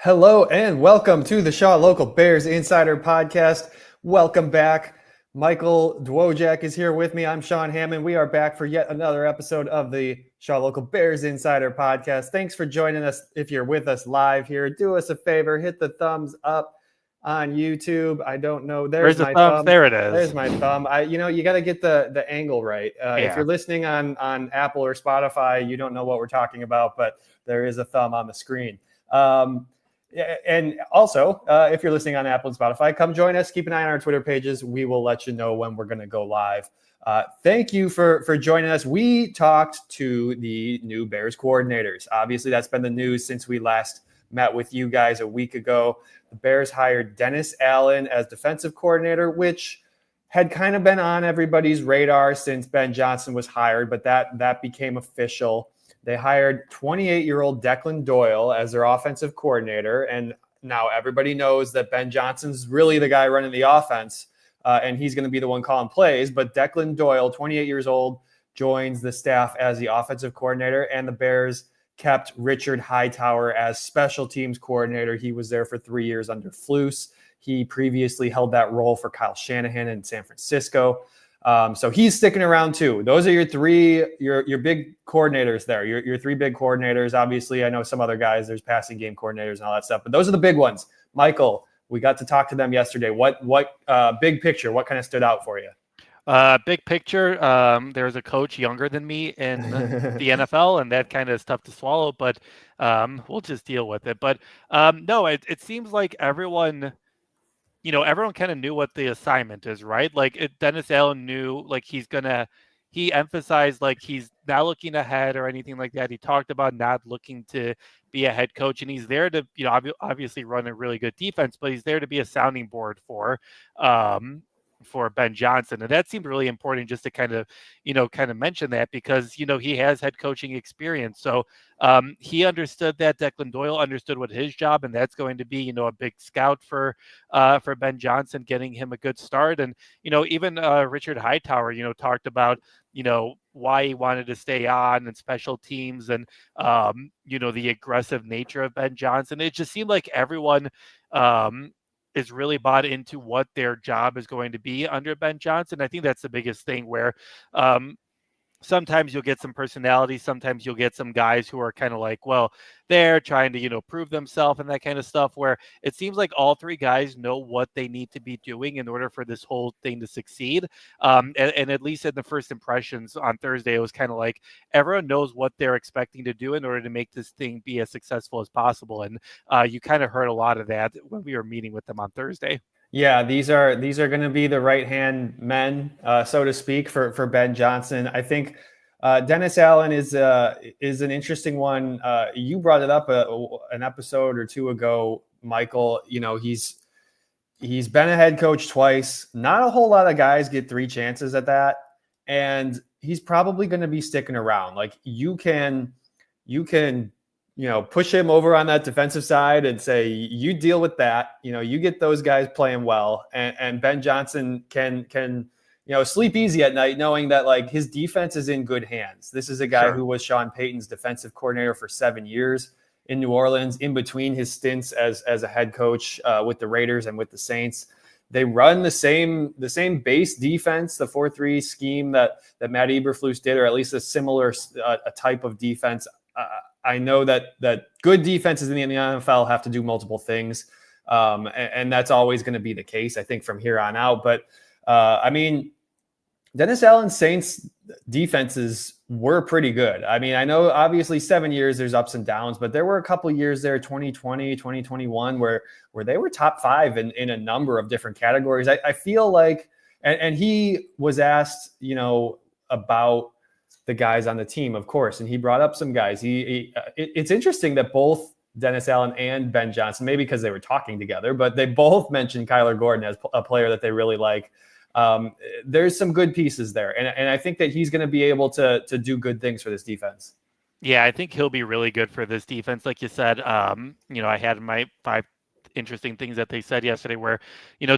Hello and welcome to the Shaw Local Bears Insider Podcast. Welcome back. Michael Dwojak is here with me. I'm Sean Hammond. We are back for yet another episode of the Shaw Local Bears Insider Podcast. Thanks for joining us. If you're with us live here, do us a favor, hit the thumbs up on YouTube. I don't know. There's my thumbs? thumb. There it is. There's my thumb. You got to get the angle right. If you're listening on Apple or Spotify, you don't know what we're talking about, but there is a thumb on the screen. And also, if you're listening on Apple and Spotify, come join us. Keep an eye on our Twitter pages. We will let you know when we're going to go live. Thank you for joining us. We talked to the new Bears coordinators. Obviously, that's been the news since we last met with you guys a week ago. The Bears hired Dennis Allen as defensive coordinator, which had kind of been on everybody's radar since Ben Johnson was hired, but that became official. They hired 28-year-old Declan Doyle as their offensive coordinator, and now everybody knows that Ben Johnson's really the guy running the offense, and he's going to be the one calling plays. But Declan Doyle, 28 years old, joins the staff as the offensive coordinator, and the Bears kept Richard Hightower as special teams coordinator. He was there for 3 years under Flus. He previously held that role for Kyle Shanahan in San Francisco. So he's sticking around too. Those are your big coordinators there. Your three big coordinators. Obviously, I know some other guys. There's passing game coordinators and all that stuff, but those are the big ones. Michael, we got to talk to them yesterday. What big picture? What kind of stood out for you? Big picture. There's a coach younger than me in the NFL, and that kind of is tough to swallow. But we'll just deal with it. But no, it seems like everyone kind of knew what the assignment is, right? Dennis Allen knew, he emphasized, he's not looking ahead or anything like that. He talked about not looking to be a head coach, and he's there to, obviously run a really good defense, but he's there to be a sounding board for Ben Johnson. And that seemed really important just to kind of mention that because, he has head coaching experience. So he understood that. Declan Doyle understood what his job, and that's going to be, a big scout for Ben Johnson, getting him a good start. And, even Richard Hightower, talked about, why he wanted to stay on and special teams and, the aggressive nature of Ben Johnson. It just seemed like everyone is really bought into what their job is going to be under Ben Johnson. I think that's the biggest thing where sometimes you'll get some personality. Sometimes you'll get some guys who are kind of like, well, they're trying to, prove themselves and that kind of stuff, where it seems like all three guys know what they need to be doing in order for this whole thing to succeed. And at least in the first impressions on Thursday, it was kind of like everyone knows what they're expecting to do in order to make this thing be as successful as possible. And you kind of heard a lot of that when we were meeting with them on Thursday. Yeah, these are going to be the right-hand men, so to speak, for Ben Johnson. I think Dennis Allen is an interesting one. You brought it up an episode or two ago, Michael. He's been a head coach twice. Not a whole lot of guys get three chances at that, and he's probably going to be sticking around. Like you can push him over on that defensive side and say, you deal with that. You get those guys playing well, and Ben Johnson can sleep easy at night knowing that his defense is in good hands. This is a guy who was Sean Payton's defensive coordinator for 7 years in New Orleans, in between his stints as a head coach with the Raiders and with the Saints. They run the same base defense, the 4-3 scheme that Matt Eberflus did, or at least a similar a type of defense. I know that good defenses in the NFL have to do multiple things, and that's always going to be the case, I think, from here on out. But, Dennis Allen's Saints defenses were pretty good. I know obviously 7 years, there's ups and downs, but there were a couple of years there, 2020, 2021, where they were top five in a number of different categories. I feel like, and he was asked, about the guys on the team, of course, and he brought up some guys. It's interesting that both Dennis Allen and Ben Johnson, maybe because they were talking together, but they both mentioned Kyler Gordon as a player that they really like. There's some good pieces there, and I think that he's going to be able to do good things for this defense. Yeah, I think he'll be really good for this defense. Like you said, I had my five interesting things that they said yesterday where,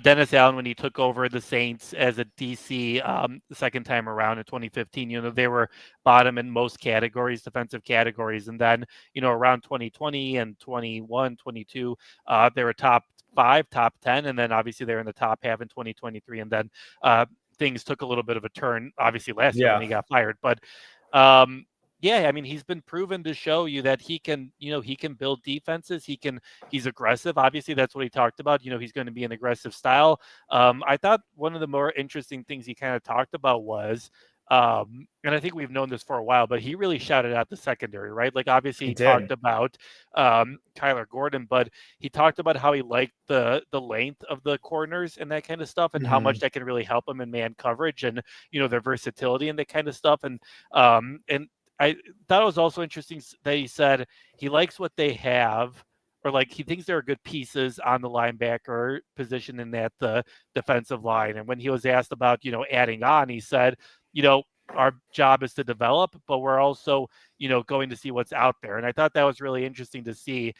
Dennis Allen, when he took over the Saints as a DC the second time around in 2015, they were bottom in most categories, defensive categories. And then, around 2020 and 21, 22, they were top 5, top 10. And then obviously they're in the top half in 2023. And then things took a little bit of a turn, obviously last year when he got fired. But yeah, I mean, he's been proven to show you that he can build defenses. He's aggressive. Obviously, that's what he talked about. He's going to be an aggressive style. I thought one of the more interesting things he kind of talked about was, and I think we've known this for a while, but he really shouted out the secondary, right? Like, obviously, he talked about Kyler Gordon, but he talked about how he liked the length of the corners and that kind of stuff, and how much that can really help him in man coverage and their versatility and that kind of stuff. And I thought it was also interesting that he said he likes what they have, or like he thinks there are good pieces on the linebacker position and at the defensive line. And when he was asked about, adding on, he said, our job is to develop, but we're also, going to see what's out there. And I thought that was really interesting to see,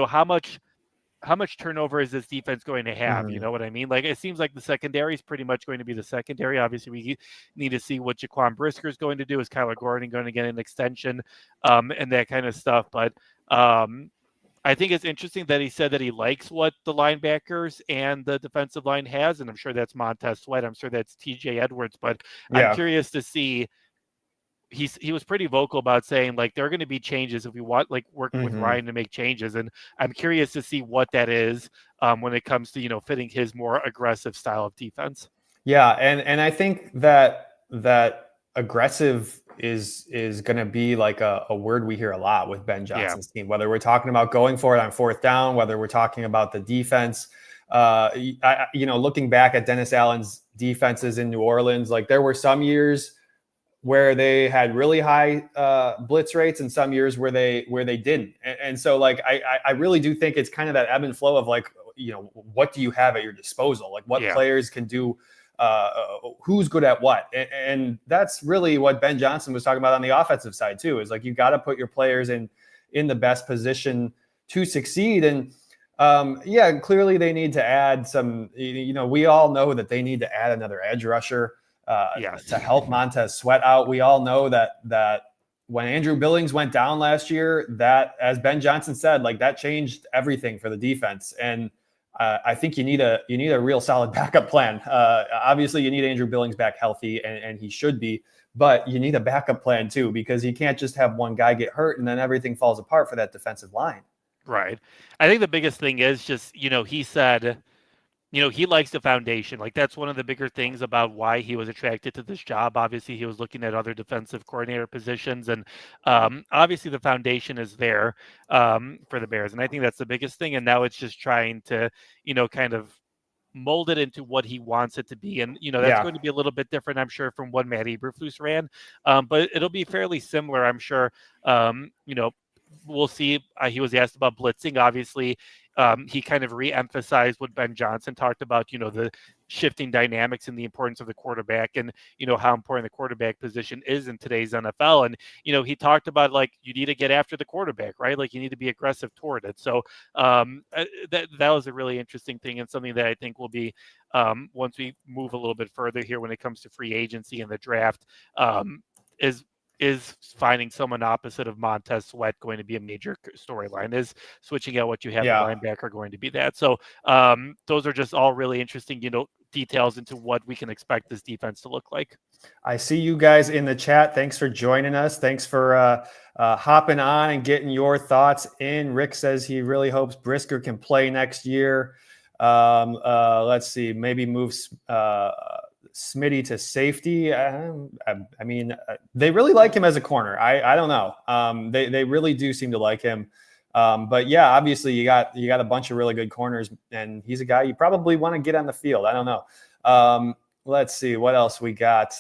how much turnover is this defense going to have? You know what I mean? Like, it seems like the secondary is pretty much going to be the secondary. Obviously, we need to see what Jaquan Brisker is going to do. Is Kyler Gordon going to get an extension and that kind of stuff? But I think it's interesting that he said that he likes what the linebackers and the defensive line has. And I'm sure that's Montez Sweat. I'm sure that's TJ Edwards. But I'm curious to see. He was pretty vocal about saying, like, there are going to be changes if we want, like, work with Ryan to make changes. And I'm curious to see what that is when it comes to, fitting his more aggressive style of defense. Yeah. And I think that aggressive is going to be like a word we hear a lot with Ben Johnson's team, whether we're talking about going for it on fourth down, whether we're talking about the defense. Looking back at Dennis Allen's defenses in New Orleans, like, there were some years where they had really high blitz rates and some years where they didn't. And so, like, I really do think it's kind of that ebb and flow of, like, what do you have at your disposal? Like, what players can do, who's good at what? And that's really what Ben Johnson was talking about on the offensive side too, is like, you got to put your players in the best position to succeed. And clearly they need to add some, we all know that they need to add another edge rusher. To help Montez Sweat out. We all know that when Andrew Billings went down last year, that, as Ben Johnson said, like, that changed everything for the defense. And I think you need a real solid backup plan. Obviously, you need Andrew Billings back healthy, and he should be, but you need a backup plan too, because you can't just have one guy get hurt and then everything falls apart for that defensive line. Right. I think the biggest thing is just, he said, he likes the foundation. Like, that's one of the bigger things about why he was attracted to this job. Obviously, he was looking at other defensive coordinator positions, and obviously the foundation is there for the Bears. And I think that's the biggest thing. And now it's just trying to, kind of mold it into what he wants it to be. And, that's going to be a little bit different, I'm sure, from what Matt Eberflus ran. But it'll be fairly similar, I'm sure. We'll see. He was asked about blitzing. Obviously, he kind of re-emphasized what Ben Johnson talked about, the shifting dynamics and the importance of the quarterback, and, how important the quarterback position is in today's NFL. And, he talked about, like, you need to get after the quarterback, right? Like, you need to be aggressive toward it. So that was a really interesting thing, and something that I think will be, once we move a little bit further here when it comes to free agency and the draft, is finding someone opposite of Montez Sweat going to be a major storyline? Is switching out what you have at linebacker going to be that? So those are just all really interesting, details into what we can expect this defense to look like. I see you guys in the chat. Thanks for joining us. Thanks for hopping on and getting your thoughts in. Rick says he really hopes Brisker can play next year. Let's see, maybe move Smitty to safety. I mean, they really like him as a corner. I don't know. They really do seem to like him. But yeah, obviously you got a bunch of really good corners, and he's a guy you probably want to get on the field. I don't know. Let's see what else we got.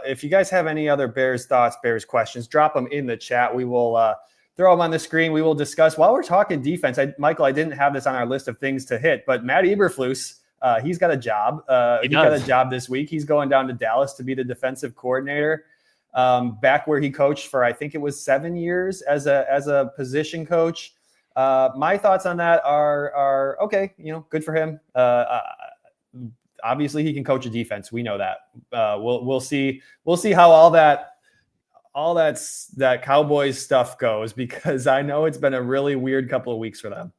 If you guys have any other Bears thoughts, Bears questions, drop them in the chat. We will throw them on the screen. We will discuss while we're talking defense. Michael, I didn't have this on our list of things to hit, but Matt Eberflus, he's got a job. He got a job this week. He's going down to Dallas to be the defensive coordinator, back where he coached for, I think it was 7 years as a position coach. My thoughts on that are okay. Good for him. Obviously, he can coach a defense. We know that. We'll see how all that Cowboys stuff goes, because I know it's been a really weird couple of weeks for them.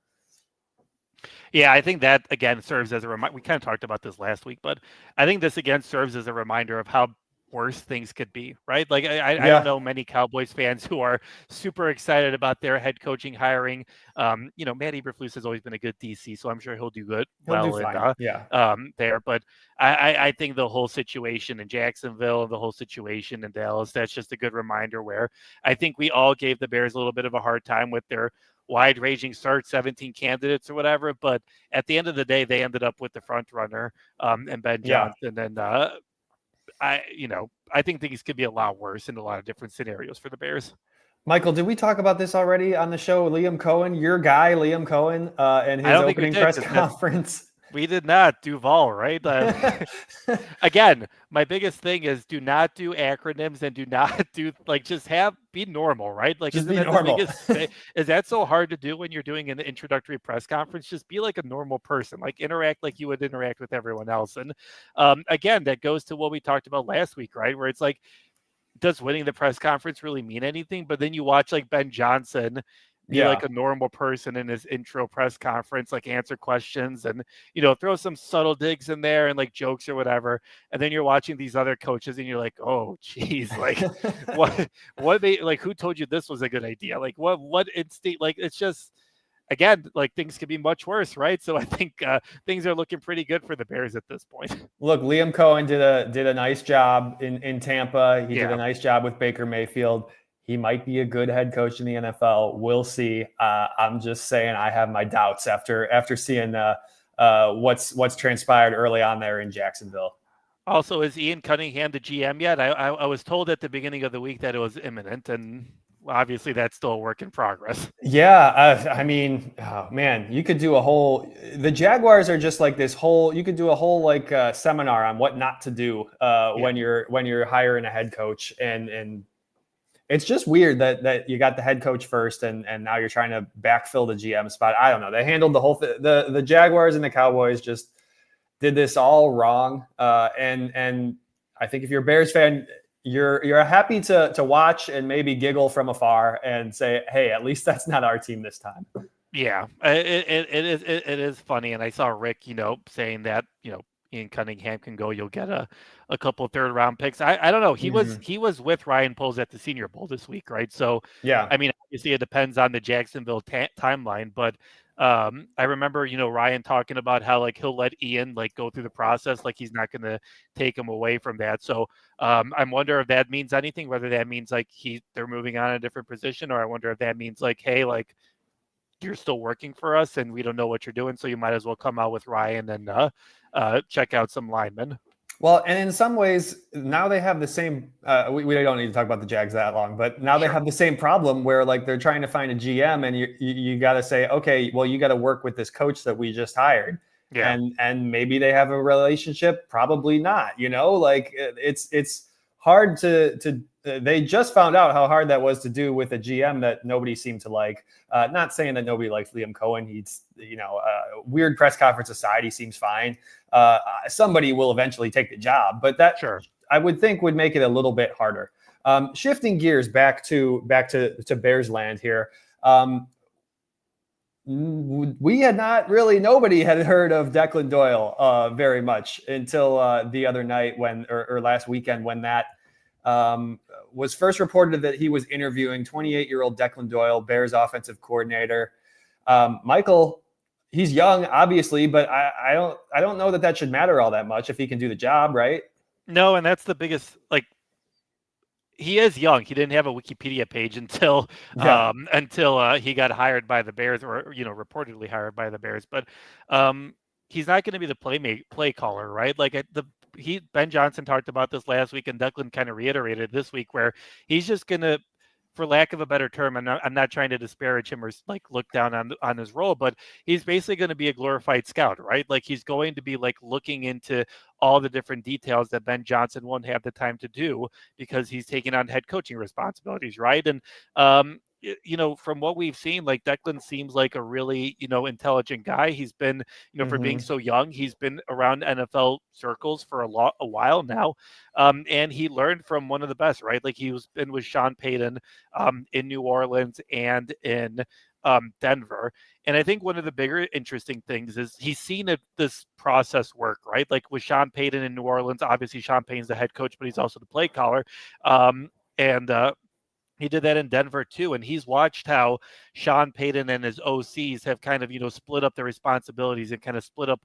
Yeah, I think that again serves as a reminder. We kind of talked about this last week, but I think this again serves as a reminder of how worse things could be, right? Like I don't know many Cowboys fans who are super excited about their head coaching hiring. Matt Eberflus has always been a good DC, so I'm sure he'll do good. There. But I think the whole situation in Jacksonville and the whole situation in Dallas, that's just a good reminder where I think we all gave the Bears a little bit of a hard time with their wide-ranging search, 17 candidates or whatever. But at the end of the day, they ended up with the front runner and Ben Johnson. And I think things could be a lot worse in a lot of different scenarios for the Bears. Michael, did we talk about this already on the show? Liam Cohen, your guy, Liam Cohen, and his opening press conference. We did not. Duval, right? Again, my biggest thing is do not do acronyms and do not do be normal, right? Like, just be normal. Is that so hard to do when you're doing an introductory press conference? Just be like a normal person, like interact like you would interact with everyone else. And again, that goes to what we talked about last week, right? Where it's like, does winning the press conference really mean anything? But then you watch like Ben Johnson be like a normal person in his intro press conference, like answer questions and, throw some subtle digs in there and like jokes or whatever. And then you're watching these other coaches and you're like, oh, geez, like who told you this was a good idea? Like what instinct? Like, it's just, again, like things could be much worse, right? So I think things are looking pretty good for the Bears at this point. Look, Liam Cohen did a nice job in Tampa. He did a nice job with Baker Mayfield. He might be a good head coach in the NFL. We'll see. I'm just saying I have my doubts after seeing what's transpired early on there in Jacksonville. Also, is Ian Cunningham the GM yet? I was told at the beginning of the week that it was imminent, and obviously that's still a work in progress. Yeah, I mean, oh man, you could do the Jaguars are just like this whole. You could do a whole seminar on what not to do when you're hiring a head coach, and it's just weird that you got the head coach first and now you're trying to backfill the GM spot. I don't know. They handled the whole the Jaguars and the Cowboys just did this all wrong. And I think if you're a Bears fan, you're happy to watch and maybe giggle from afar and say, hey, at least that's not our team this time. Yeah, it is funny. And I saw Rick, saying that, Ian Cunningham can go. You'll get a couple of third round picks. I don't know. He was with Ryan Poles at the Senior Bowl this week, right? So yeah, I mean, obviously it depends on the Jacksonville timeline, but I remember Ryan talking about how like he'll let Ian like go through the process, like he's not going to take him away from that. So I'm wondering if that means anything, whether that means like they're moving on a different position, or I wonder if that means like, hey, like you're still working for us and we don't know what you're doing, so you might as well come out with Ryan and check out some linemen. Well, and in some ways, now they have the same. We don't need to talk about the Jags that long, but now they have the same problem where like they're trying to find a GM, and you got to say, okay, well, you got to work with this coach that we just hired, and maybe they have a relationship, probably not. Like it's hard to. They just found out how hard that was to do with a GM that nobody seemed to like. Not saying that nobody likes Liam Cohen. He's, weird press conference aside, he seems fine. Somebody will eventually take the job, but that I would think would make it a little bit harder. Shifting gears back to Bears land here. We had not really, nobody had heard of Declan Doyle very much until the other night or last weekend when that was first reported that he was interviewing 28-year-old Declan Doyle, Bears offensive coordinator. Michael, he's young, obviously, but I don't know that should matter all that much if he can do the job, right? No, and that's the biggest, like, he is young. He didn't have a Wikipedia page until he got hired by the Bears, or reportedly hired by the Bears. But he's not going to be the play caller, right? Like Ben Johnson talked about this last week, and Declan kind of reiterated this week, where he's just going to, for lack of a better term, I'm not trying to disparage him or like look down on his role, but he's basically going to be a glorified scout, right? Like he's going to be like looking into all the different details that Ben Johnson won't have the time to do because he's taking on head coaching responsibilities, right? And from what we've seen, like Declan seems like a really, intelligent guy. He's been, for being so young, he's been around NFL circles for a while now. And he learned from one of the best, right? Like he was been with Sean Payton in New Orleans and in Denver. And I think one of the bigger interesting things is he's seen this process work, right? Like with Sean Payton in New Orleans, obviously Sean Payton's the head coach, but he's also the play caller. And he did that in Denver too, and he's watched how Sean Payton and his OCs have kind of, split up their responsibilities and kind of split up.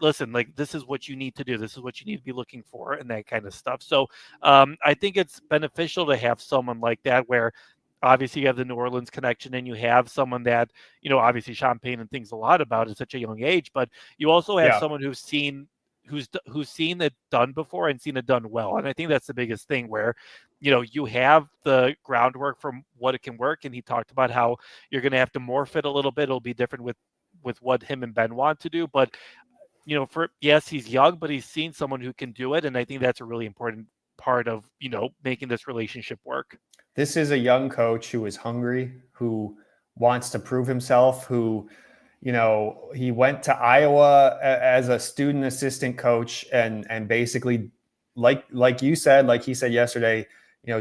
Listen, like this is what you need to do. This is what you need to be looking for, and that kind of stuff. So, I think it's beneficial to have someone like that, where obviously you have the New Orleans connection, and you have someone that, obviously Sean Payton thinks a lot about at such a young age, but you also have someone who's seen it done before and seen it done well. And I think that's the biggest thing, where you have the groundwork from what it can work, and he talked about how you're going to have to morph it a little bit. It'll be different with what him and Ben want to do, but yes, he's young, but he's seen someone who can do it, and I think that's a really important part of making this relationship work. This is a young coach who is hungry, who wants to prove himself, who he went to Iowa as a student assistant coach and basically, like you said, like he said yesterday,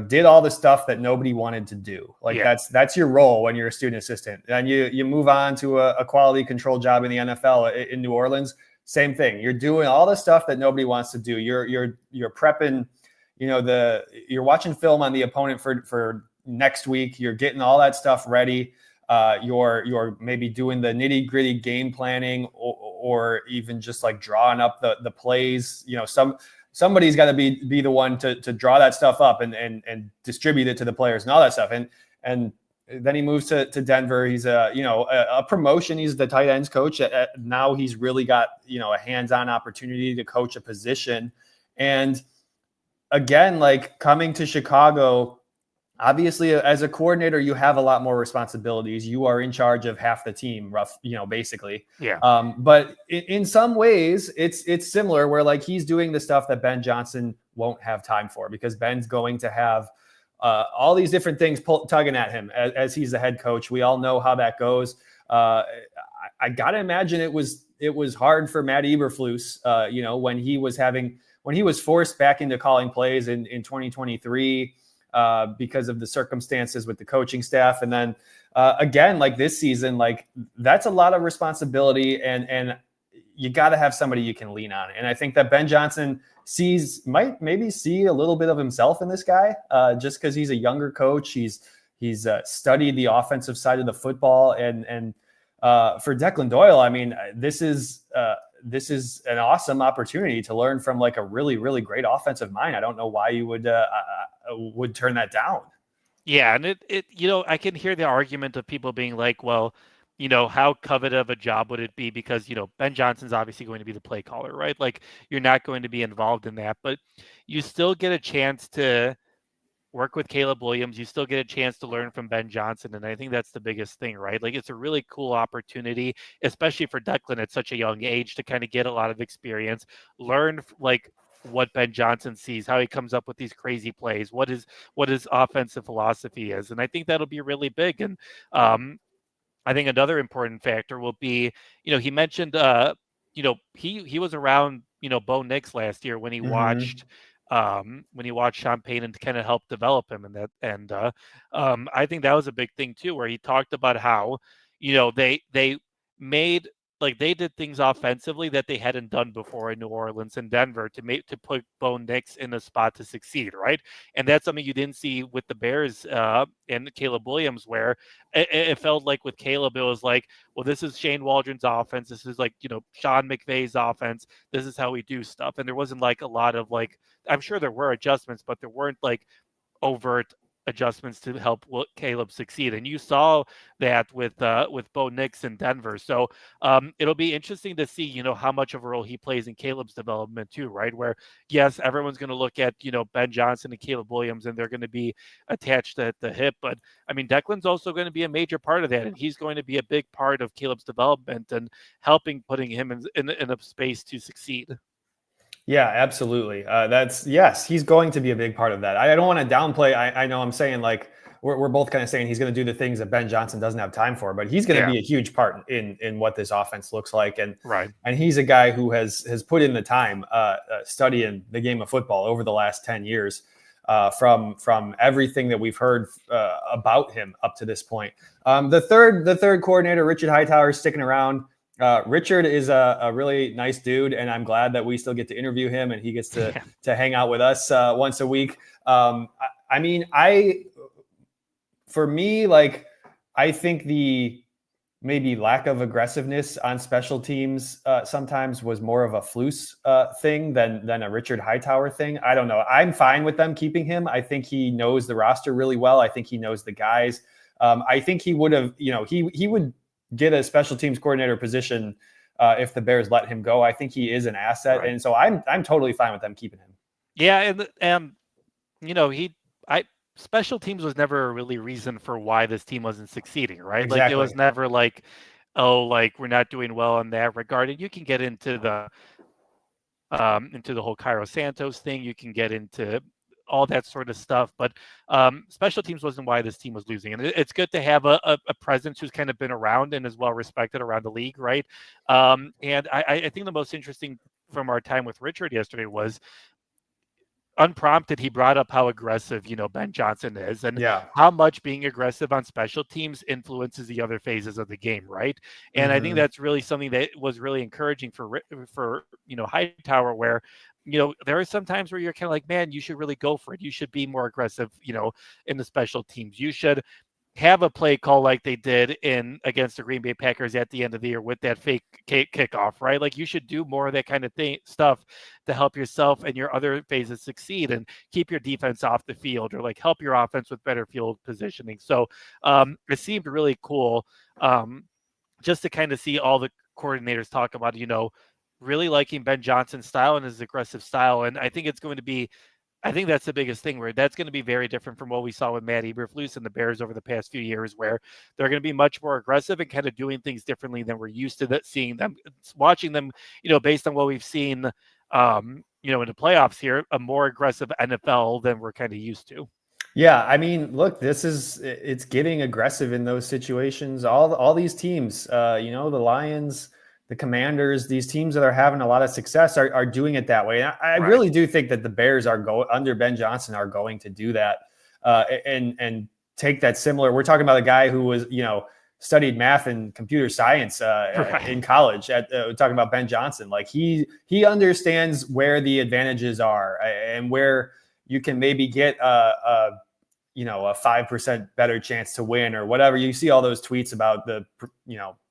did all the stuff that nobody wanted to do. Like that's your role when you're a student assistant. And you move on to a quality control job in the NFL in New Orleans. Same thing. You're doing all the stuff that nobody wants to do. You're prepping, you're watching film on the opponent for next week. You're getting all that stuff ready. You're maybe doing the nitty gritty game planning, or even just like drawing up the plays. Somebody's got to be the one to draw that stuff up and distribute it to the players and all that stuff. And then he moves to Denver. He's a promotion. He's the tight ends coach. Now he's really got a hands-on opportunity to coach a position. And again, like coming to Chicago, obviously, as a coordinator, you have a lot more responsibilities. You are in charge of half the team, basically. Yeah. But in some ways, it's similar, where like he's doing the stuff that Ben Johnson won't have time for, because Ben's going to have all these different things tugging at him as he's the head coach. We all know how that goes. I gotta imagine it was hard for Matt Eberflus, when he was forced back into calling plays in 2023. Because of the circumstances with the coaching staff. And then again, like this season, like that's a lot of responsibility, and you got to have somebody you can lean on. And I think that Ben Johnson might maybe see a little bit of himself in this guy, just because he's a younger coach. He's studied the offensive side of the football, and for Declan Doyle, I mean, this is an awesome opportunity to learn from like a really, really great offensive mind. I don't know why you would turn that down. Yeah, and it I can hear the argument of people being like, well, how coveted of a job would it be? Because, Ben Johnson's obviously going to be the play caller, right? Like you're not going to be involved in that, but you still get a chance to work with Caleb Williams. You still get a chance to learn from Ben Johnson. And I think that's the biggest thing, right? Like it's a really cool opportunity, especially for Declan at such a young age, to kind of get a lot of experience, learn like what Ben Johnson sees, how he comes up with these crazy plays, what his offensive philosophy is. And I think that'll be really big. And I think another important factor will be, he mentioned, he was around, Bo Nix last year when he watched Sean Payton to kind of help develop him, and I think that was a big thing too, where he talked about how, they made, like they did things offensively that they hadn't done before in New Orleans and Denver to put Bo Nix in a spot to succeed, right? And that's something you didn't see with the Bears and Caleb Williams, where it felt like with Caleb, it was like, well, this is Shane Waldron's offense. This is like, Sean McVay's offense. This is how we do stuff. And there wasn't like a lot of like, I'm sure there were adjustments, but there weren't like overt adjustments to help Caleb succeed. And you saw that with Bo Nix in Denver. So it'll be interesting to see, how much of a role he plays in Caleb's development too, right? Where yes, everyone's going to look at, Ben Johnson and Caleb Williams, and they're going to be attached at the hip. But I mean, Declan's also going to be a major part of that. And he's going to be a big part of Caleb's development and putting him in a space to succeed. Yeah, absolutely. Yes, he's going to be a big part of that. I don't want to downplay. I know I'm saying like we're both kind of saying he's going to do the things that Ben Johnson doesn't have time for, but he's going to be a huge part in what this offense looks like. And he's a guy who has put in the time studying the game of football over the last 10 years. From everything that we've heard about him up to this point. The third coordinator, Richard Hightower, is sticking around. Richard is a really nice dude, and I'm glad that we still get to interview him and he gets to hang out with us once a week. For me, like, I think the maybe lack of aggressiveness on special teams sometimes was more of a Flus thing than a Richard Hightower thing. I don't know. I'm fine with them keeping him. I think he knows the roster really well. I think he knows the guys. I think he would have, he would get a special teams coordinator position if the Bears let him go. I think he is an asset. And so I'm totally fine with them keeping him. Yeah. And special teams was never a really reason for why this team wasn't succeeding, right? Exactly. Like, it was never like, oh, like, we're not doing well in that regard. And you can get into the whole Cairo Santos thing. You can get into all that sort of stuff. But special teams wasn't why this team was losing. And it's good to have a presence who's kind of been around and is well respected around the league, right? And I think the most interesting from our time with Richard yesterday was, unprompted, he brought up how aggressive, Ben Johnson is, and how much being aggressive on special teams influences the other phases of the game, right? And I think that's really something that was really encouraging for Hightower, where there are some times where you're kind of like, man, you should really go for it. You should be more aggressive, in the special teams. You should have a play call like they did against the Green Bay Packers at the end of the year with that fake kickoff, right? Like, you should do more of that kind of stuff to help yourself and your other phases succeed and keep your defense off the field, or like help your offense with better field positioning. So it seemed really cool just to kind of see all the coordinators talk about, really liking Ben Johnson's style and his aggressive style. And I think that's the biggest thing, where that's going to be very different from what we saw with Matt Eberflus and the Bears over the past few years, where they're going to be much more aggressive and kind of doing things differently than we're used to seeing them, watching them, based on what we've seen, in the playoffs here, a more aggressive NFL than we're kind of used to. Yeah, I mean, look, it's getting aggressive in those situations. All these teams, the Lions, the Commanders, these teams that are having a lot of success are doing it that way. And I really do think that the Bears under Ben Johnson are going to do that and take that similar. We're talking about a guy who was, studied math and computer science in college. We're talking about Ben Johnson. Like, he understands where the advantages are and where you can maybe get a 5% better chance to win or whatever. You see all those tweets about the,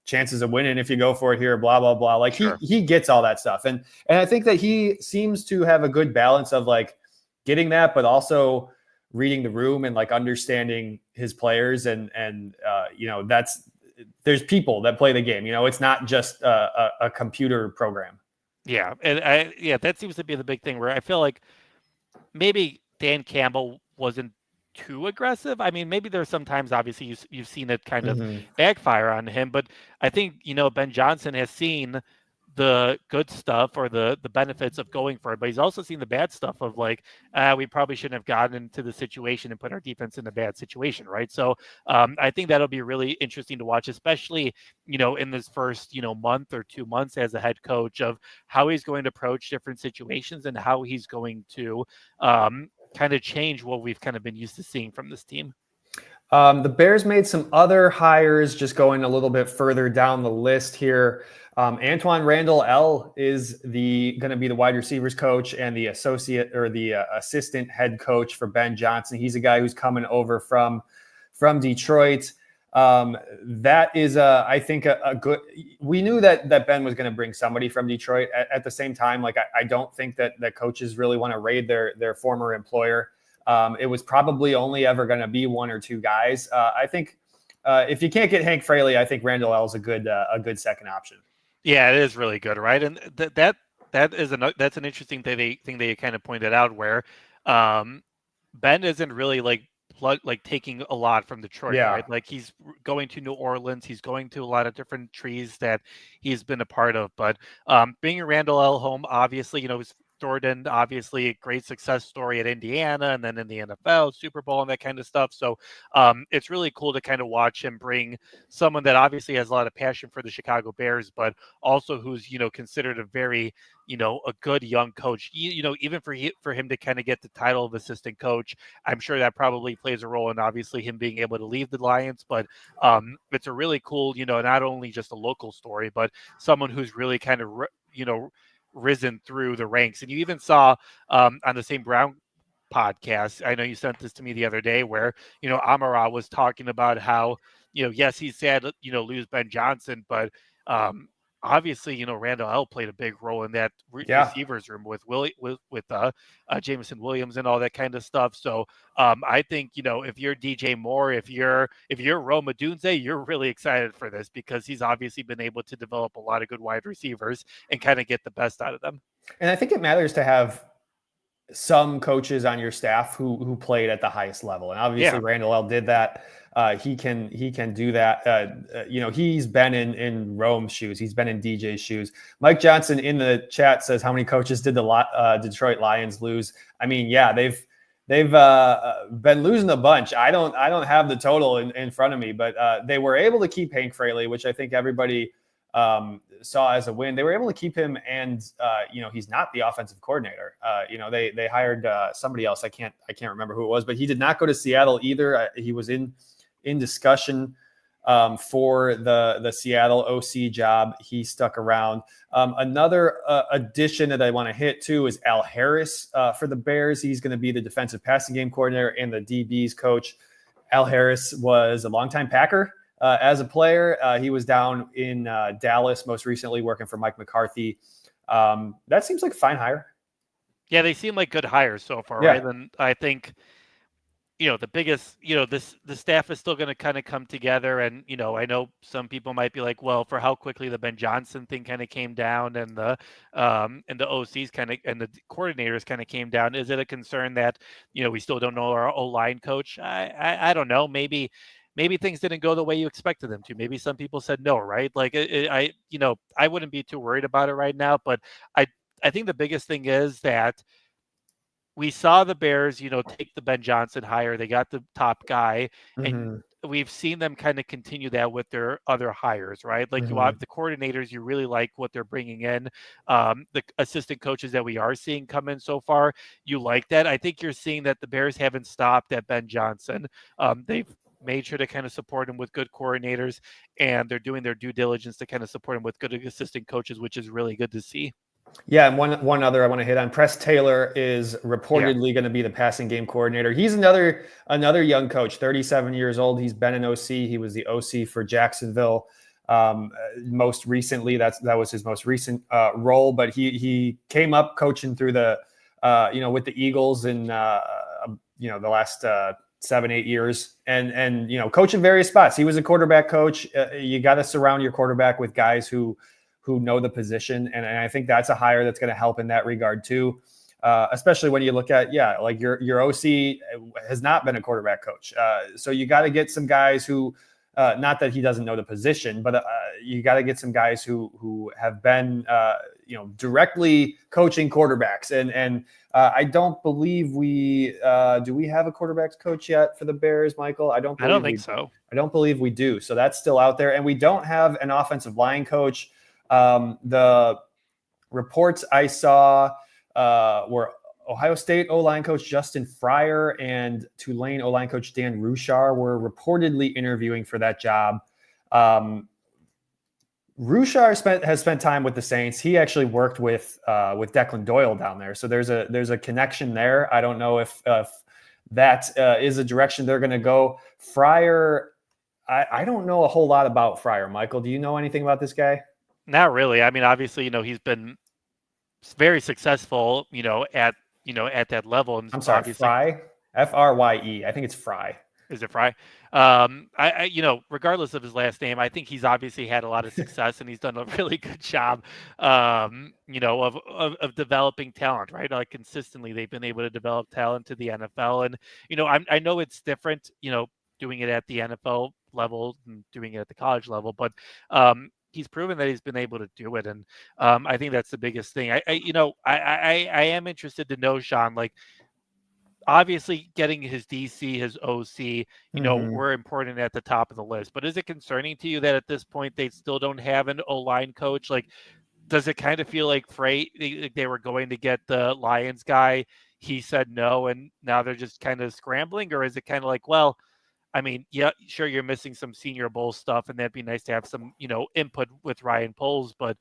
chances of winning if you go for it here, blah, blah, blah. Like, he gets all that stuff. And I think that he seems to have a good balance of like getting that, but also reading the room and like understanding his players. And there's people that play the game, it's not just a computer program. Yeah. And that seems to be the big thing, where I feel like maybe Dan Campbell wasn't too aggressive. I mean, maybe there's sometimes, obviously, you've seen it kind of backfire on him, but I think, Ben Johnson has seen the good stuff or the benefits of going for it, but he's also seen the bad stuff of like, we probably shouldn't have gotten into the situation and put our defense in a bad situation, right? So I think that'll be really interesting to watch, especially, in this first, month or 2 months as a head coach, of how he's going to approach different situations and how he's going to kind of change what we've kind of been used to seeing from this team. The Bears made some other hires, just going a little bit further down the list here. Antoine Randall L is going to be the wide receivers coach and the assistant head coach for Ben Johnson. He's a guy who's coming over from Detroit. That is, I think, a good. We knew that Ben was going to bring somebody from Detroit. At the same time, like, I don't think that coaches really want to raid their former employer. It was probably only ever going to be one or two guys. I think if you can't get Hank Fraley, I think Randall L is a good second option. Yeah, it is really good, right? And that's an interesting thing that you kind of pointed out, where Ben isn't really like taking a lot from Detroit, right? Like, he's going to New Orleans, he's going to a lot of different trees that he's been a part of. But bringing Randall L home, obviously, Jordan, obviously a great success story at Indiana and then in the NFL, Super Bowl, and that kind of stuff. So it's really cool to kind of watch him bring someone that obviously has a lot of passion for the Chicago Bears, but also who's, considered a very, a good young coach. Even for him to kind of get the title of assistant coach, I'm sure that probably plays a role in obviously him being able to leave the Lions. But it's a really cool, not only just a local story, but someone who's really kind of, risen through the ranks. And you even saw on the same Brown podcast, I know you sent this to me the other day, where, Amara was talking about how, yes, he's sad, lose Ben Johnson, but obviously, Randall L played a big role in that receivers room with Jameson Williams and all that kind of stuff. So I think, if you're DJ Moore, if you're Rome Odunze, you're really excited for this because he's obviously been able to develop a lot of good wide receivers and kind of get the best out of them. And I think it matters to have some coaches on your staff who played at the highest level. And obviously Randall L did that. He can do that. He's been in Rome's shoes. He's been in DJ's shoes. Mike Johnson in the chat says, how many coaches did the Detroit Lions lose? I mean, yeah, they've been losing a bunch. I don't have the total in front of me, but they were able to keep Hank Fraley, which I think everybody saw as a win. They were able to keep him, and he's not the offensive coordinator. They hired somebody else. I can't remember who it was, but he did not go to Seattle either. He was in discussion for the Seattle OC job. He stuck around. Another addition that I want to hit too is Al Harris for the Bears. He's going to be the defensive passing game coordinator and the DBs coach. Al Harris was a longtime Packer. As a player, he was down in Dallas most recently working for Mike McCarthy. That seems like a fine hire. Yeah, they seem like good hires so far, right? And I think, the biggest, the staff is still going to kind of come together. And, I know some people might be like, well, for how quickly the Ben Johnson thing kind of came down and the OCs kind of and the coordinators kind of came down, is it a concern that, we still don't know our O-line coach? I don't know. Maybe things didn't go the way you expected them to. Maybe some people said no, right? Like I wouldn't be too worried about it right now. But I think the biggest thing is that we saw the Bears, take the Ben Johnson hire. They got the top guy, and we've seen them kind of continue that with their other hires, right? Like you have the coordinators, you really like what they're bringing in. The assistant coaches that we are seeing come in so far, you like that. I think you're seeing that the Bears haven't stopped at Ben Johnson. They've made sure to kind of support him with good coordinators, and they're doing their due diligence to kind of support him with good assistant coaches, which is really good to see. Yeah, and one other I want to hit on. Press Taylor is reportedly going to be the passing game coordinator. He's another young coach, 37 years old. He's been an OC. He was the OC for Jacksonville most recently. That was his most recent role. But he came up coaching through the with the Eagles in the last 7-8 years, and coaching various spots. He was a quarterback coach. You got to surround your quarterback with guys who know the position. And I think that's a hire that's going to help in that regard too. Especially when you look at, like your OC has not been a quarterback coach. So you got to get some guys who, not that he doesn't know the position, but you got to get some guys who have been, directly coaching quarterbacks. And I don't believe do we have a quarterbacks coach yet for the Bears, Michael? I don't think so. I don't believe we do. So that's still out there. And we don't have an offensive line coach. The reports I saw were Ohio State O-line coach Justin Fryer and Tulane O-line coach Dan Ruchar were reportedly interviewing for that job. Ruchar has spent time with the Saints. He actually worked with Declan Doyle down there, so there's a connection there. I don't know if that is a direction they're going to go. Fryer, I don't know a whole lot about Fryer. Michael, do you know anything about this guy? Not really. I mean, obviously, he's been very successful, at that level. And I'm sorry, Fry, Frye. I think it's Fry. Is it Fry? Regardless of his last name, I think he's obviously had a lot of success and he's done a really good job, of developing talent, right? Like consistently, they've been able to develop talent to the NFL. And, I know it's different, doing it at the NFL level and doing it at the college level, but he's proven that he's been able to do it, and I think that's the biggest thing. I am interested to know, Sean, like, obviously getting his DC, his OC, were important at the top of the list. But is it concerning to you that at this point they still don't have an O-line coach? Like, does it kind of feel like they were going to get the Lions guy? He said no, and now they're just kind of scrambling? Or is it kind of like, well, I mean, yeah, sure, you're missing some Senior Bowl stuff, and that'd be nice to have some, input with Ryan Poles, but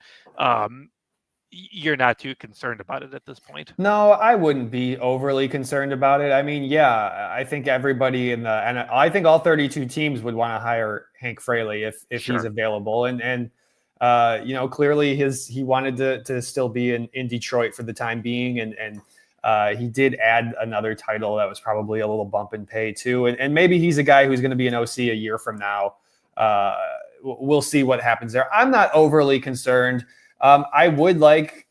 you're not too concerned about it at this point? No, I wouldn't be overly concerned about it. I mean, yeah, I think everybody and I think all 32 teams would want to hire Hank Fraley if Sure. he's available. And clearly he wanted to still be in Detroit for the time being. And he did add another title that was probably a little bump in pay too. And maybe he's a guy who's going to be an OC a year from now. We'll see what happens there. I'm not overly concerned. I would like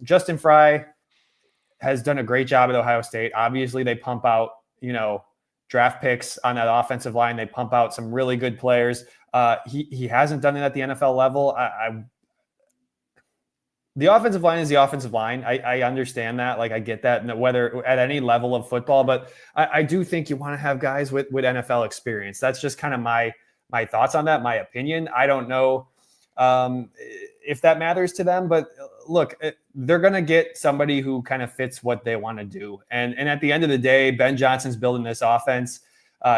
Justin Fry has done a great job at Ohio State. Obviously, they pump out, draft picks on that offensive line. They pump out some really good players. He hasn't done it at the NFL level. The offensive line is the offensive line. I understand that. Like, I get that, whether at any level of football, but I do think you want to have guys with NFL experience. That's just kind of my thoughts on that, my opinion. I don't know if that matters to them, but look, they're going to get somebody who kind of fits what they want to do. And at the end of the day, Ben Johnson's building this offense.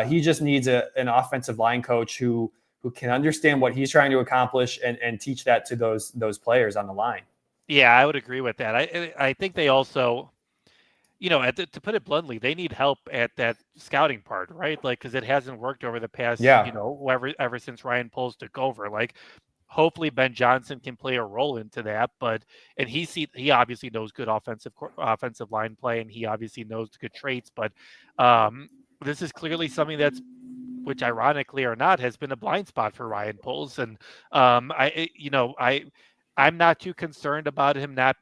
He just needs an offensive line coach who can understand what he's trying to accomplish and teach that to those players on the line. Yeah, I would agree with that. I think they also, to put it bluntly, they need help at that scouting part, right? Like, because it hasn't worked over the past, ever since Ryan Poles took over. Like, hopefully Ben Johnson can play a role into that, and he obviously knows good offensive line play, and he obviously knows good traits. But this is clearly something which ironically or not, has been a blind spot for Ryan Poles, and I'm not too concerned about him not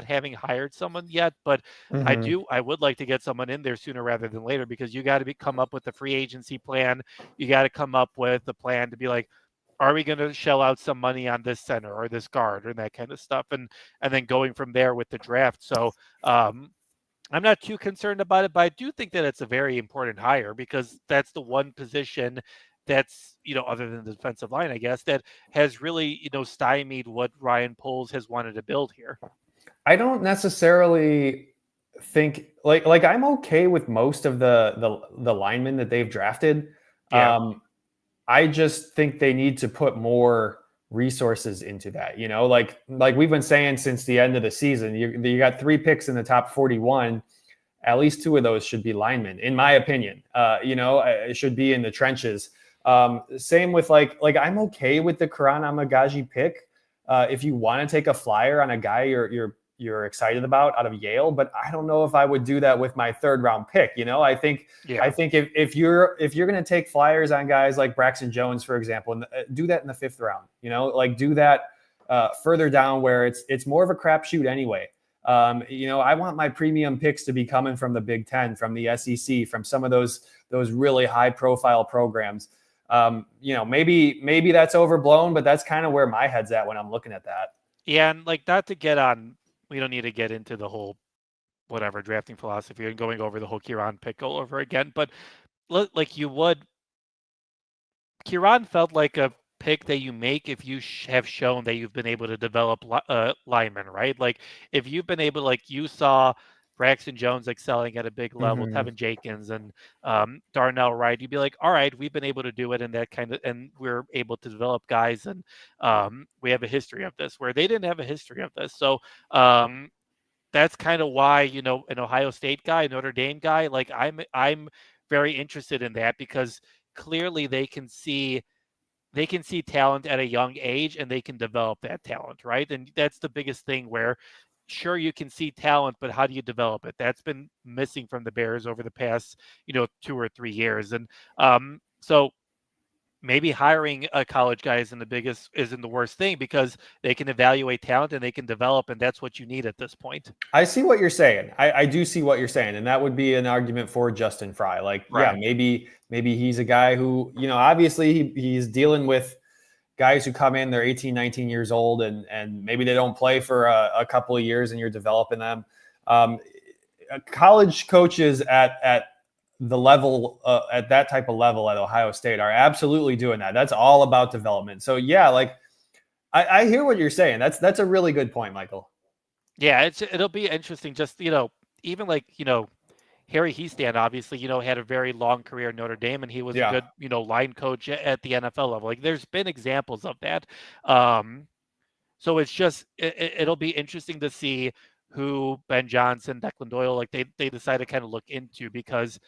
having hired someone yet, but I would like to get someone in there sooner rather than later, because you got to come up with a free agency plan. You got to come up with a plan to be like, are we going to shell out some money on this center or this guard or that kind of stuff? And then going from there with the draft. So I'm not too concerned about it, but I do think that it's a very important hire, because that's the one position that's, other than the defensive line, I guess, that has really, stymied what Ryan Poles has wanted to build here. I don't necessarily think like I'm okay with most of the linemen that they've drafted. Yeah. I just think they need to put more resources into that. Like we've been saying since the end of the season, you got 3 picks in the top 41. At least 2 of those should be linemen, in my opinion. It should be in the trenches. Same with like I'm okay with the Karan Amagaji pick. If you want to take a flyer on a guy you're excited about out of Yale, but I don't know if I would do that with my 3rd round pick. I think if you're going to take flyers on guys like Braxton Jones, for example, do that in the 5th round. Do that further down where it's more of a crapshoot anyway. I want my premium picks to be coming from the Big Ten, from the SEC, from some of those really high profile programs. Maybe that's overblown, but that's kind of where my head's at when I'm looking at that. Yeah. And not to get on, we don't need to get into the whole, whatever, drafting philosophy and going over the whole Kieran pick all over again. But Kieran felt like a pick that you make if you have shown that you've been able to develop linemen, right? Like, if you've been able, like you saw Braxton Jones excelling at a big level, Tevin Jenkins and Darnell Wright, you'd be like, all right, we've been able to do it, and we're able to develop guys, and we have a history of this, where they didn't have a history of this. So that's kind of why, an Ohio State guy, Notre Dame guy, like I'm very interested in that, because clearly they can see talent at a young age, and they can develop that talent, right? And that's the biggest thing, where sure, you can see talent, but how do you develop it? That's been missing from the Bears over the past, 2 or 3 years. And so maybe hiring a college guy isn't the worst thing, because they can evaluate talent and they can develop, and that's what you need at this point. I see what you're saying. I do see what you're saying. And that would be an argument for Justin Fry. Like, right. Yeah, maybe he's a guy who, obviously he's dealing with guys who come in, they're 18, 19 years old, and maybe they don't play for a couple of years, and you're developing them. College coaches at the level, at that type of level at Ohio State are absolutely doing that. That's all about development. So yeah, like I hear what you're saying. That's a really good point, Michael. Yeah, it'll be interesting. Just even like Harry Hiestand, obviously, had a very long career at Notre Dame, and he was a good, line coach at the NFL level. Like, there's been examples of that. So it's just, it'll be interesting to see who Ben Johnson, Declan Doyle, like they decide to kind of look into, because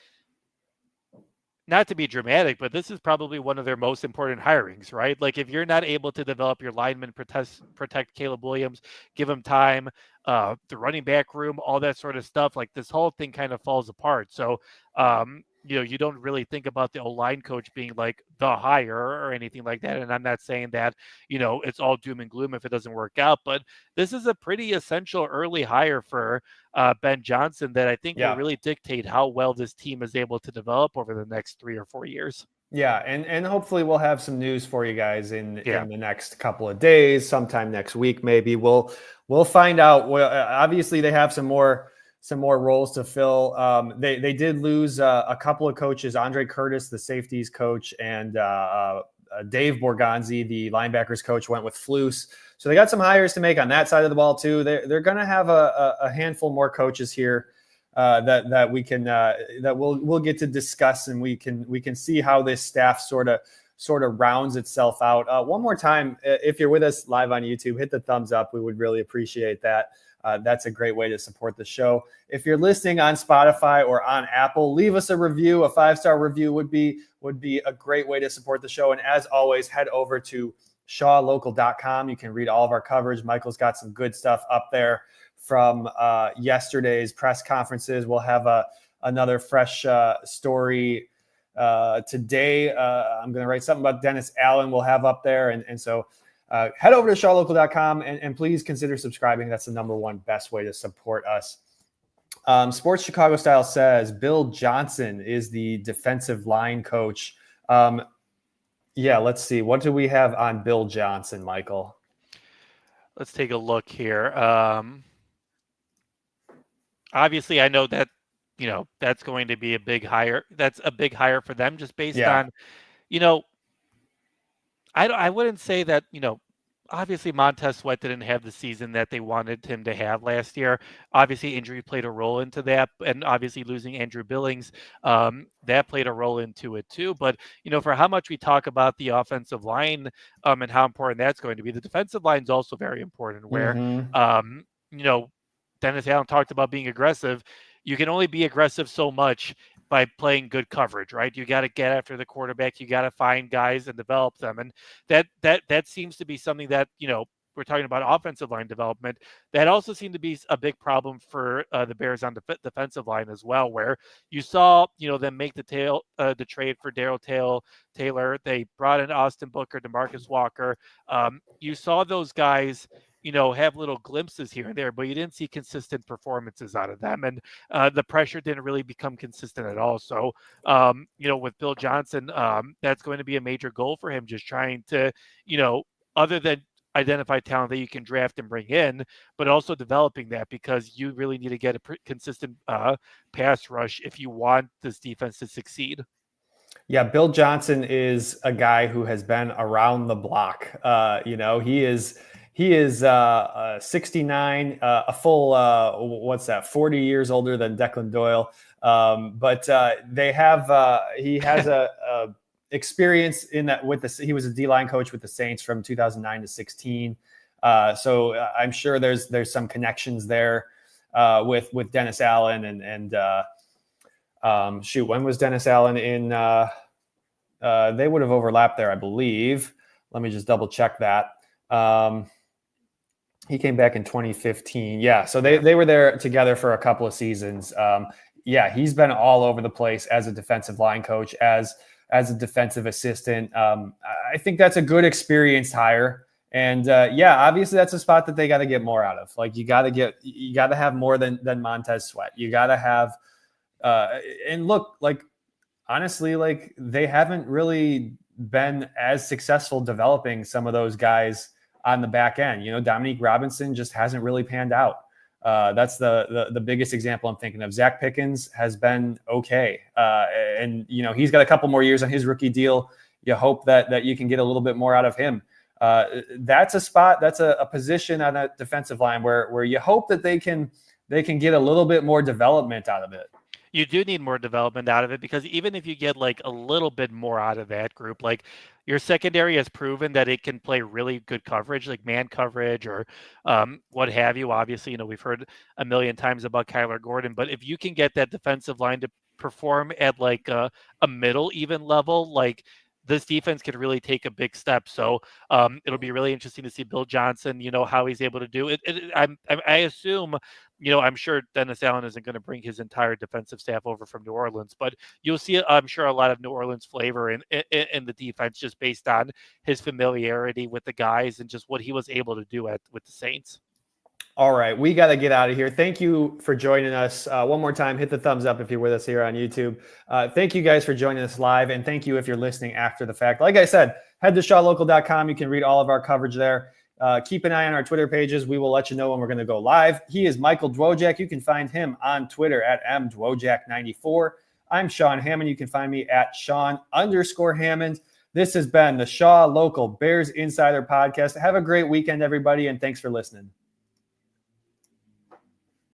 not to be dramatic, but this is probably one of their most important hirings, right? Like, if you're not able to develop your linemen, protect Caleb Williams, give him time, the running back room, all that sort of stuff, like this whole thing kind of falls apart. So, you don't really think about the O-line coach being like the hire or anything like that. And I'm not saying that, it's all doom and gloom if it doesn't work out, but this is a pretty essential early hire for Ben Johnson that I think will really dictate how well this team is able to develop over the next 3 or 4 years. Yeah, and hopefully we'll have some news for you guys in the next couple of days, sometime next week maybe. We'll find out. Well, obviously they have some more roles to fill. They did lose a couple of coaches, Andre Curtis, the safeties coach, and Dave Borgonzi, the linebackers coach, went with Flus. So they got some hires to make on that side of the ball too. They're going to have a handful more coaches here that we can that we'll get to discuss, and we can see how this staff sort of rounds itself out. One more time, if you're with us live on YouTube, hit the thumbs up. We would really appreciate that. That's a great way to support the show. If you're listening on Spotify or on Apple, leave us a review. A 5-star review would be a great way to support the show. And as always, head over to shawlocal.com. You can read all of our coverage. Michael's got some good stuff up there from yesterday's press conferences. We'll have another fresh story today. I'm going to write something about Dennis Allen we'll have up there. And so head over to shawlocal.com and please consider subscribing. That's the number one best way to support us. Sports Chicago Style says Bill Johnson is the defensive line coach. Let's see. What do we have on Bill Johnson, Michael? Let's take a look here. Obviously, I know that, that's going to be a big hire. That's a big hire for them, just based on, I wouldn't say that, obviously Montez Sweat didn't have the season that they wanted him to have last year. Obviously, injury played a role into that, and obviously losing Andrew Billings, that played a role into it too. But, for how much we talk about the offensive line and how important that's going to be, the defensive line is also very important, where, Dennis Allen talked about being aggressive. You can only be aggressive so much by playing good coverage, right? You got to get after the quarterback. You got to find guys and develop them. And that seems to be something that, we're talking about offensive line development. That also seemed to be a big problem for the Bears on the defensive line as well, where you saw, them make the trade for Darrell Taylor. They brought in Austin Booker, DeMarcus Walker. You saw those guys, have little glimpses here and there, but you didn't see consistent performances out of them. And the pressure didn't really become consistent at all. So, with Bill Johnson, that's going to be a major goal for him, just trying to, other than identify talent that you can draft and bring in, but also developing that, because you really need to get a consistent pass rush if you want this defense to succeed. Yeah, Bill Johnson is a guy who has been around the block. He is 69, a full 40 years older than Declan Doyle. But he has a experience in that he was a D-line coach with the Saints from 2009 to 16. So I'm sure there's some connections there with Dennis Allen and when was Dennis Allen in? They would have overlapped there, I believe. Let me just double check that. He came back in 2015. Yeah, so they were there together for a couple of seasons. He's been all over the place as a defensive line coach, as a defensive assistant. I think that's a good experienced hire. And obviously that's a spot that they got to get more out of. Like you got to have more than Montez Sweat. You got to have, and look, like honestly, like they haven't really been as successful developing some of those guys on the back end. Dominique Robinson just hasn't really panned out. That's the biggest example I'm thinking of. Zach Pickens has been okay. And he's got a couple more years on his rookie deal. You hope that you can get a little bit more out of him. That's a spot, that's a position on that defensive line where you hope that they can get a little bit more development out of it. You do need more development out of it, because even if you get like a little bit more out of that group, like your secondary has proven that it can play really good coverage, like man coverage or what have you. Obviously, we've heard a million times about Kyler Gordon, but if you can get that defensive line to perform at like a middle even level, like this defense could really take a big step. So it'll be really interesting to see Bill Johnson, how he's able to do it. I assume, I'm sure Dennis Allen isn't going to bring his entire defensive staff over from New Orleans, but you'll see, I'm sure, a lot of New Orleans flavor in the defense, just based on his familiarity with the guys and just what he was able to do with the Saints. All right, we got to get out of here. Thank you for joining us. One more time, hit the thumbs up if you're with us here on YouTube. Thank you guys for joining us live, and thank you if you're listening after the fact. Like I said, head to shawlocal.com. You can read all of our coverage there. Keep an eye on our Twitter pages. We will let you know when we're going to go live. He is Michael Dwojak. You can find him on Twitter at mdwojak94. I'm Sean Hammond. You can find me at Sean_Hammond. This has been the Shaw Local Bears Insider Podcast. Have a great weekend, everybody, and thanks for listening.